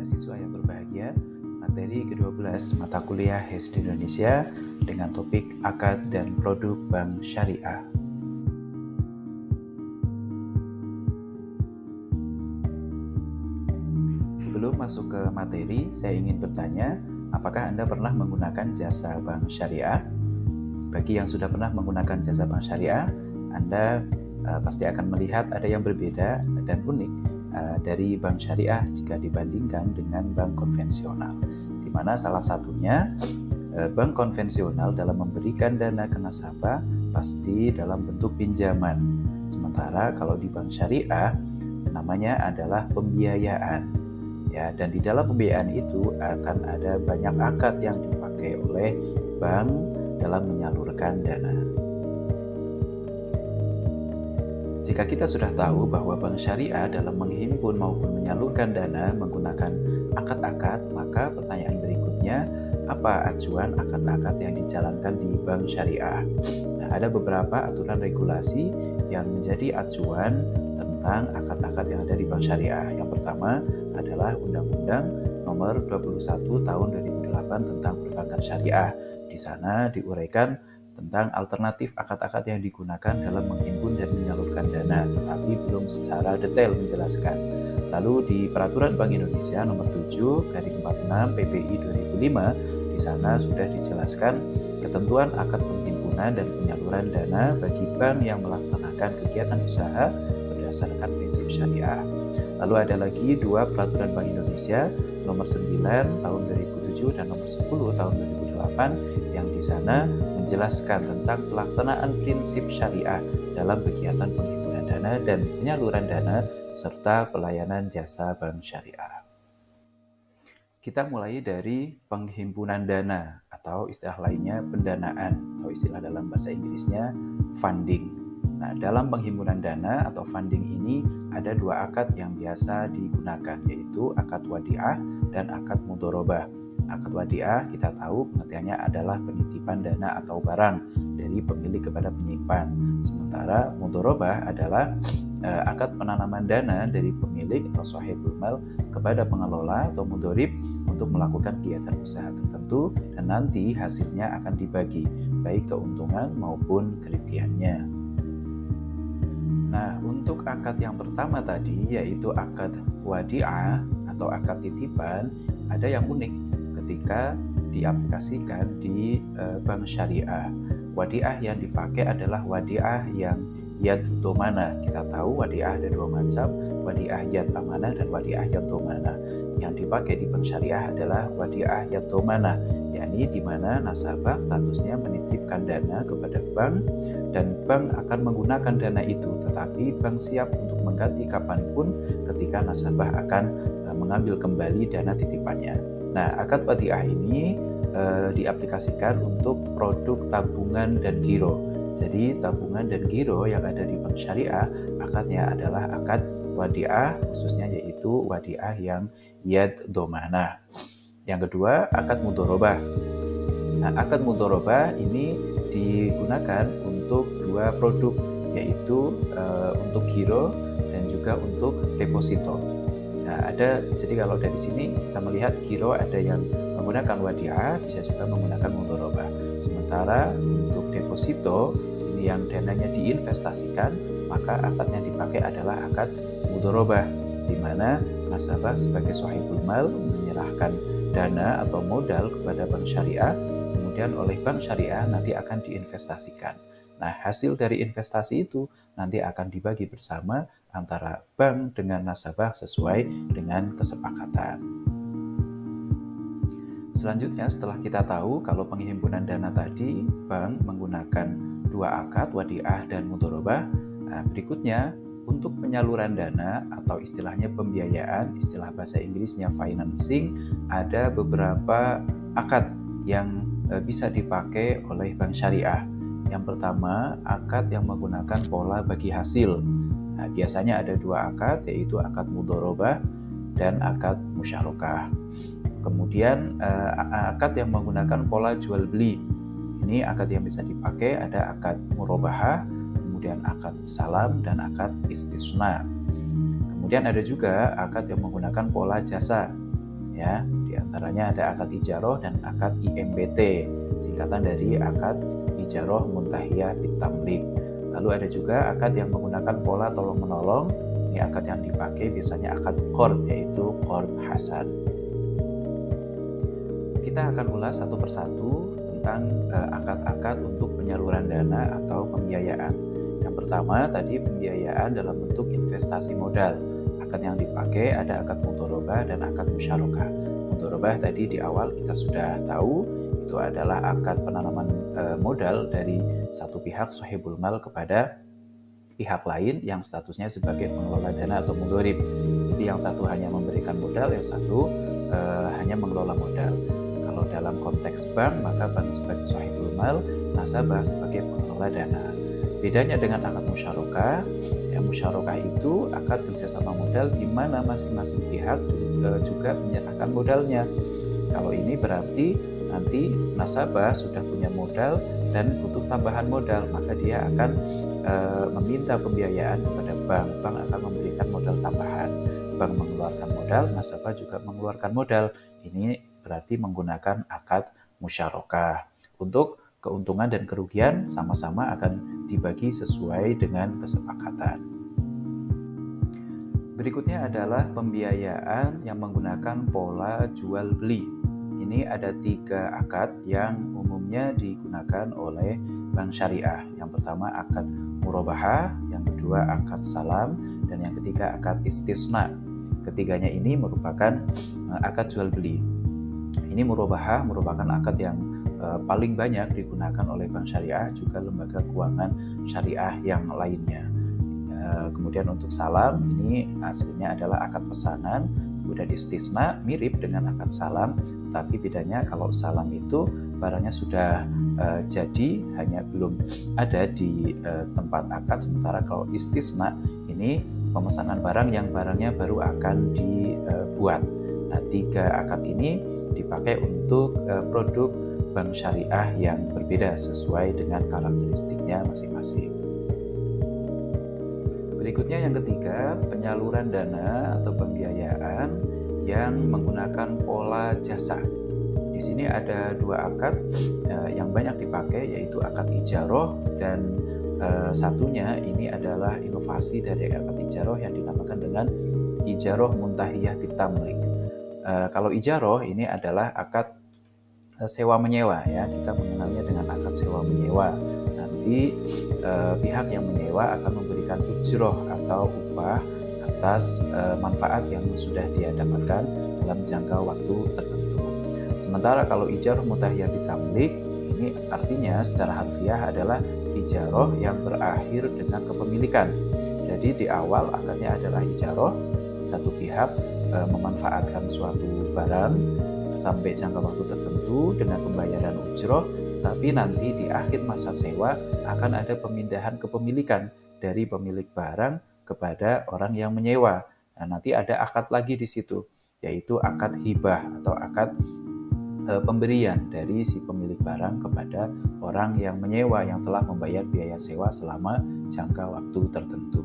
mahasiswa yang berbahagia, materi ke-12 mata kuliah HD Indonesia dengan topik akad dan produk bank syariah. Sebelum masuk ke materi, saya ingin bertanya, apakah Anda pernah menggunakan jasa bank syariah? Bagi yang sudah pernah menggunakan jasa bank syariah, Anda pasti akan melihat ada yang berbeda dan unik dari bank syariah jika dibandingkan dengan bank konvensional, di mana salah satunya bank konvensional dalam memberikan dana ke nasabah pasti dalam bentuk pinjaman, sementara kalau di bank syariah namanya adalah pembiayaan. Ya, dan di dalam pembiayaan itu akan ada banyak akad yang dipakai oleh bank dalam menyalurkan dana. Jika kita sudah tahu bahwa bank syariah dalam menghimpun maupun menyalurkan dana menggunakan akad-akad, maka pertanyaan berikutnya, apa acuan akad-akad yang dijalankan di bank syariah? Nah, ada beberapa aturan regulasi yang menjadi acuan tentang akad-akad yang ada di bank syariah. Yang pertama adalah Undang-Undang Nomor 21 Tahun 2008 tentang Perbankan Syariah. Di sana diuraikan tentang alternatif akad-akad yang digunakan dalam menghimpun dan menyalurkan dana, tetapi belum secara detail menjelaskan. Lalu di Peraturan Bank Indonesia Nomor 7/46 PPI 2005, di sana sudah dijelaskan ketentuan akad penghimpunan dan penyaluran dana bagi bank yang melaksanakan kegiatan usaha berdasarkan prinsip syariah. Lalu ada lagi dua Peraturan Bank Indonesia Nomor 9 Tahun 2007 dan Nomor 10 Tahun 2008 yang di sana menjelaskan tentang pelaksanaan prinsip syariah dalam kegiatan penghimpunan dana dan penyaluran dana serta pelayanan jasa bank syariah. Kita mulai dari penghimpunan dana atau istilah lainnya pendanaan atau istilah dalam bahasa Inggrisnya funding. Nah, dalam penghimpunan dana atau funding ini ada dua akad yang biasa digunakan, yaitu akad wadiah dan akad mudharabah. Akad wadiah kita tahu pengertiannya adalah penitipan dana atau barang dari pemilik kepada penyimpan. Sementara mudharabah adalah akad penanaman dana dari pemilik atau sahibul mal kepada pengelola atau mudharib untuk melakukan kegiatan usaha tertentu dan nanti hasilnya akan dibagi, baik keuntungan maupun kerugiannya. Nah, untuk akad yang pertama tadi, yaitu akad wadiah atau akad titipan, ada yang unik ketika diaplikasikan di bank syariah. Wadiah yang dipakai adalah wadiah yang yad domana. Kita tahu wadiah ada dua macam, wadiah yad amanah dan wadiah yad domana. Yang dipakai di bank syariah adalah wadiah yad domana, yakni di mana nasabah statusnya menitipkan dana kepada bank dan bank akan menggunakan dana itu, tetapi bank siap untuk mengganti kapanpun ketika nasabah akan mengambil kembali dana titipannya. Nah, akad wadiah ini diaplikasikan untuk produk tabungan dan giro. Jadi tabungan dan giro yang ada di bank syariah akadnya adalah akad wadiah, khususnya yaitu wadiah yang yad domana. Yang kedua, akad mudharabah. Nah, akad mudharabah ini digunakan untuk dua produk, yaitu untuk giro dan juga untuk deposito. Nah, jadi kalau dari sini kita melihat giro ada yang menggunakan wadiah, bisa juga menggunakan mudharabah. Sementara untuk deposito ini yang dananya diinvestasikan, maka akad yang dipakai adalah akad mudharabah, di mana nasabah sebagai sahibul mal menyerahkan dana atau modal kepada bank syariah, kemudian oleh bank syariah nanti akan diinvestasikan. Nah, hasil dari investasi itu nanti akan dibagi bersama antara bank dengan nasabah sesuai dengan kesepakatan. Selanjutnya, setelah kita tahu kalau penghimpunan dana tadi bank menggunakan dua akad wadiah dan mudharabah, berikutnya untuk penyaluran dana atau istilahnya pembiayaan, istilah bahasa Inggrisnya financing, ada beberapa akad yang bisa dipakai oleh bank syariah. Yang pertama, akad yang menggunakan pola bagi hasil. Nah, biasanya ada dua akad, yaitu akad mudharabah dan akad musyarakah. Kemudian akad yang menggunakan pola jual beli. Ini akad yang bisa dipakai, ada akad murabahah, kemudian akad salam dan akad istisna. Kemudian ada juga akad yang menggunakan pola jasa. ya. Di antaranya ada akad ijaroh dan akad IMBT, singkatan dari akad ijaroh muntahiyah bitamlik. Lalu ada juga akad yang menggunakan pola tolong-menolong. Ini akad yang dipakai biasanya akad qard, yaitu qard hasan. Kita akan ulas satu persatu tentang akad-akad untuk penyaluran dana atau pembiayaan. Yang pertama tadi pembiayaan dalam bentuk investasi modal. Akad yang dipakai ada akad mudharabah dan akad musyarakah. Mudharabah tadi di awal kita sudah tahu itu adalah akad penanaman modal dari satu pihak sahibul mal kepada pihak lain yang statusnya sebagai pengelola dana atau mudharib. Jadi yang satu hanya memberikan modal, yang satu hanya mengelola modal. Kalau dalam konteks bank, maka bank sebagai sahibul mal, nasabah sebagai pengelola dana. Bedanya dengan akad musyarakah, ya musyarakah itu akad kerjasama modal di mana masing-masing pihak juga menyerahkan modalnya. Kalau ini berarti nanti nasabah sudah punya modal dan butuh tambahan modal, maka dia akan meminta pembiayaan kepada bank. Bank akan memberikan modal tambahan. Bank mengeluarkan modal, nasabah juga mengeluarkan modal. Ini berarti menggunakan akad musyarakah. Untuk keuntungan dan kerugian sama-sama akan dibagi sesuai dengan kesepakatan. Berikutnya adalah pembiayaan yang menggunakan pola jual beli. Ini ada 3 akad yang umumnya digunakan oleh bank syariah. Yang pertama akad murabahah, yang kedua akad salam, dan yang ketiga akad istisna. Ketiganya ini merupakan akad jual beli. Ini murabahah merupakan akad yang paling banyak digunakan oleh bank syariah, juga lembaga keuangan syariah yang lainnya. Kemudian untuk salam, ini aslinya adalah akad pesanan. Kemudian istisna mirip dengan akad salam, tapi bedanya kalau salam itu barangnya sudah jadi, hanya belum ada di tempat akad. Sementara kalau istisna ini pemesanan barang yang barangnya baru akan dibuat. Nah, 3 akad ini dipakai untuk produk bank syariah yang berbeda sesuai dengan karakteristiknya masing-masing. Berikutnya yang ketiga, penyaluran dana atau pembiayaan yang menggunakan pola jasa. Di sini ada 2 akad yang banyak dipakai, yaitu akad ijaroh dan satunya ini adalah inovasi dari akad ijaroh yang dinamakan dengan ijaroh muntahiyah bitamlik. Kalau ijaroh ini adalah akad sewa menyewa, ya, kita mengenalnya dengan akad sewa menyewa. Nanti pihak yang menyewa akan memberikan ujroh atau upah atas manfaat yang sudah dia dapatkan dalam jangka waktu tertentu. Sementara kalau ijaroh muntahiyah bitamlik, ini artinya secara harfiah adalah ijaroh yang berakhir dengan kepemilikan. Jadi di awal akadnya adalah ijaroh, satu pihak memanfaatkan suatu barang sampai jangka waktu tertentu dengan pembayaran ujroh, tapi nanti di akhir masa sewa akan ada pemindahan kepemilikan dari pemilik barang kepada orang yang menyewa. Nah, nanti ada akad lagi di situ, yaitu akad hibah atau akad pemberian dari si pemilik barang kepada orang yang menyewa yang telah membayar biaya sewa selama jangka waktu tertentu.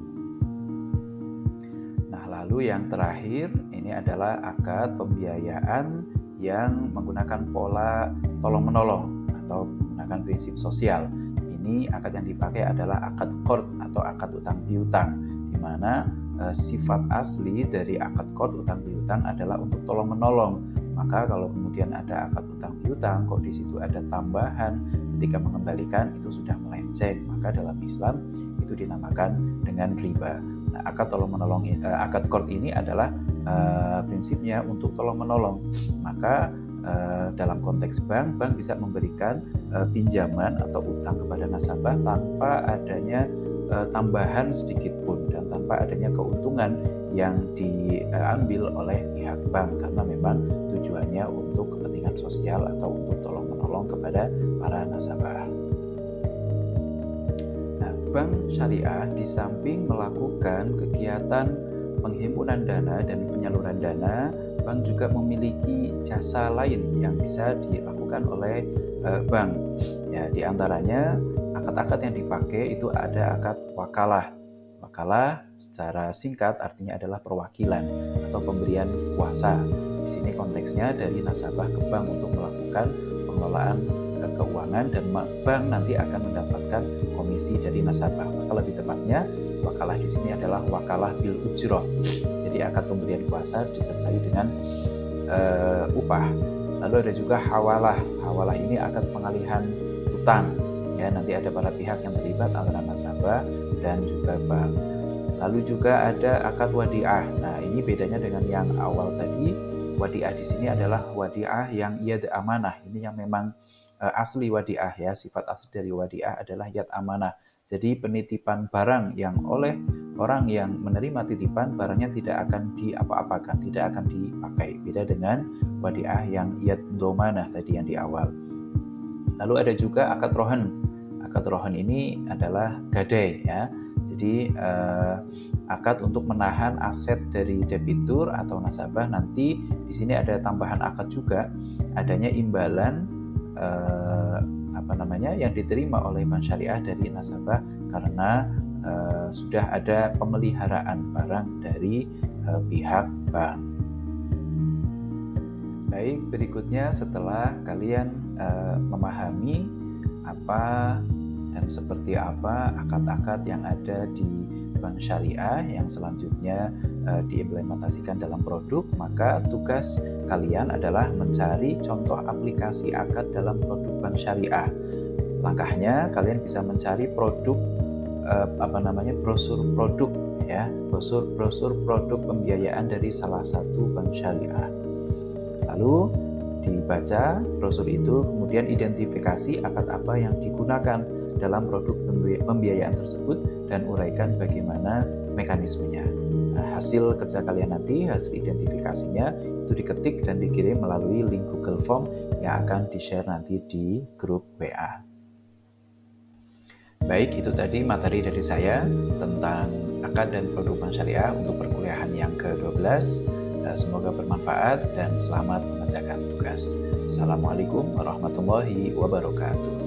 Nah, lalu yang terakhir ini adalah akad pembiayaan yang menggunakan pola tolong-menolong atau menggunakan prinsip sosial. Ini akad yang dipakai adalah akad qard atau akad utang piutang, di mana sifat asli dari akad qard utang piutang adalah untuk tolong-menolong. Maka kalau kemudian ada akad utang piutang, kok di situ ada tambahan ketika mengembalikan, itu sudah melenceng. Maka dalam Islam itu dinamakan dengan riba. Nah, akad tolong-menolong, akad qard ini adalah prinsipnya untuk tolong-menolong. Maka dalam konteks bank bisa memberikan pinjaman atau utang kepada nasabah tanpa adanya tambahan sedikit pun dan tanpa adanya keuntungan yang diambil oleh pihak bank, karena memang tujuannya untuk kepentingan sosial atau untuk tolong-menolong kepada para nasabah. Nah, bank syariah di samping melakukan kegiatan penghimpunan dana dan penyaluran dana, bank juga memiliki jasa lain yang bisa dilakukan oleh bank. Ya, di antaranya akad-akad yang dipakai itu ada akad wakalah. Wakalah secara singkat artinya adalah perwakilan atau pemberian kuasa. Di sini konteksnya dari nasabah ke bank untuk melakukan pengelolaan keuangan, dan bank nanti akan mendapatkan komisi dari nasabah. Maka lebih tepatnya wakalah di sini adalah wakalah bil ujroh. Jadi akad pemberian kuasa disertai dengan upah. Lalu ada juga hawalah. Hawalah ini akad pengalihan utang. Ya, nanti ada para pihak yang terlibat antara nasabah dan juga bank. Lalu juga ada akad wadiah. Nah, ini bedanya dengan yang awal tadi. Wadiah di sini adalah wadiah yang yad amanah. Ini yang memang asli wadiah ya. Sifat asli dari wadiah adalah yad amanah. Jadi penitipan barang yang oleh orang yang menerima titipan, barangnya tidak akan diapa-apakan, tidak akan dipakai. Beda dengan wadiah yang yad domanah tadi yang di awal. Lalu ada juga akad rohan. Akad rohan ini adalah gadai ya. Jadi akad untuk menahan aset dari debitur atau nasabah. Nanti di sini ada tambahan akad juga, adanya imbalan yang diterima oleh bank syariah dari nasabah karena sudah ada pemeliharaan barang dari pihak bank. Baik, berikutnya setelah kalian memahami apa dan seperti apa akad-akad yang ada di bank syariah yang selanjutnya diimplementasikan dalam produk, maka tugas kalian adalah mencari contoh aplikasi akad dalam produk bank syariah. Langkahnya kalian bisa mencari produk brosur produk ya, brosur produk pembiayaan dari salah satu bank syariah. Lalu dibaca brosur itu, kemudian identifikasi akad apa yang digunakan dalam produk pembiayaan tersebut dan uraikan bagaimana mekanismenya. Nah, hasil kerja kalian nanti, hasil identifikasinya itu diketik dan dikirim melalui link Google Form yang akan di-share nanti di grup WA. Baik, itu tadi materi dari saya tentang akad dan produk bank syariah untuk perkuliahan yang ke-12. Semoga bermanfaat dan selamat mengerjakan tugas. Assalamualaikum warahmatullahi wabarakatuh.